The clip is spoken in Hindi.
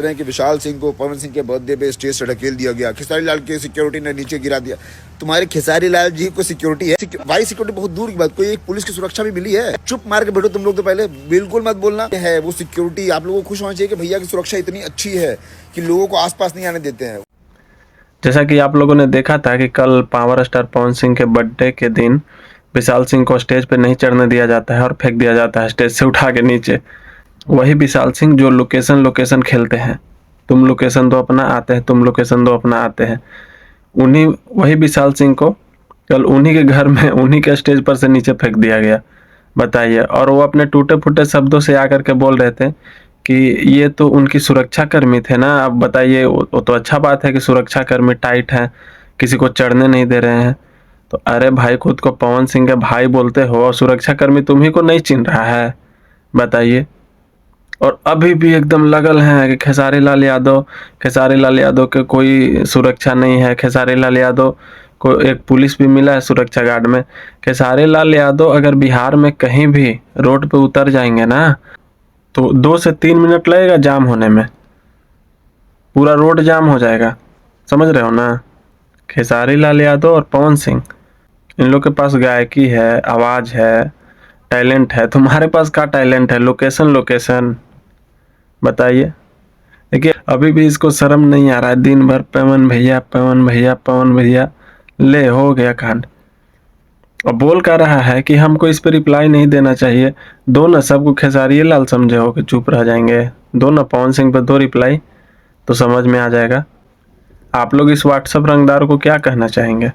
रहे हैं कि विशाल सिंह को पवन सिंह के बर्थडे पे स्टेज से ढकेल दिया गया, खेसारी लाल के सिक्योरिटी ने नीचे गिरा दिया। तुम्हारे खेसारी लाल जी को सिक्योरिटी है भाई, सिक्योरिटी बहुत दूर की बात, कोई एक पुलिस की सुरक्षा भी मिली है। चुप मार के बैठो तुम लोग, तो पहले बिल्कुल मत बोलना है वो सिक्योरिटी। आप लोगों को खुश होना चाहिए कि भैया की सुरक्षा इतनी अच्छी है कि लोगों को आसपास नहीं आने देते हैं। जैसा कि आप लोगों ने देखा था कि कल पावर स्टार पवन सिंह के बर्थडे के दिन विशाल सिंह को स्टेज पे नहीं चढ़ने दिया जाता है और फेंक दिया जाता है स्टेज से उठा के नीचे। वही विशाल सिंह जो लोकेशन खेलते हैं, तुम लोकेशन दो अपना आते हैं, तुम लोकेशन दो अपना आते हैं, वही विशाल सिंह को कल उन्हीं के घर में उन्हीं के स्टेज पर से नीचे फेंक दिया गया। बताइए। और वो अपने टूटे फूटे शब्दों से आकर के बोल रहे थे कि ये तो उनकी सुरक्षा कर्मी थे ना। अब बताइए, वो तो अच्छा बात है कि सुरक्षा कर्मी टाइट हैं, किसी को चढ़ने नहीं दे रहे हैं। तो अरे भाई, खुद को पवन सिंह के भाई बोलते हो और सुरक्षा कर्मी तुम्ही को नहीं चिन्ह रहा है? बताइए। और अभी भी एकदम लगल हैं कि खेसारी लाल यादव के कोई सुरक्षा नहीं है। खेसारी लाल यादव को एक पुलिस भी मिला है सुरक्षा गार्ड में। खेसारी लाल यादव अगर बिहार में कहीं भी रोड पे उतर जाएंगे ना, तो 2 से 3 मिनट लगेगा जाम होने में, पूरा रोड जाम हो जाएगा। समझ रहे हो ना? खेसारी लाल यादव और पवन सिंह, इन लोग के पास गायकी है, आवाज़ है, टैलेंट है। तुम्हारे पास क्या टैलेंट है? लोकेशन। बताइए। देखिए, अभी भी इसको शर्म नहीं आ रहा है, दिन भर पवन भैया। ले हो गया कांड। और बोल कर रहा है कि हमको इस पर रिप्लाई नहीं देना चाहिए। दो ना, सबको खेसारी लाल समझे हो कि चुप रह जाएंगे। दो ना पवन सिंह पर 2 रिप्लाई, तो समझ में आ जाएगा। आप लोग इस व्हाट्सएप रंगदार को क्या कहना चाहेंगे?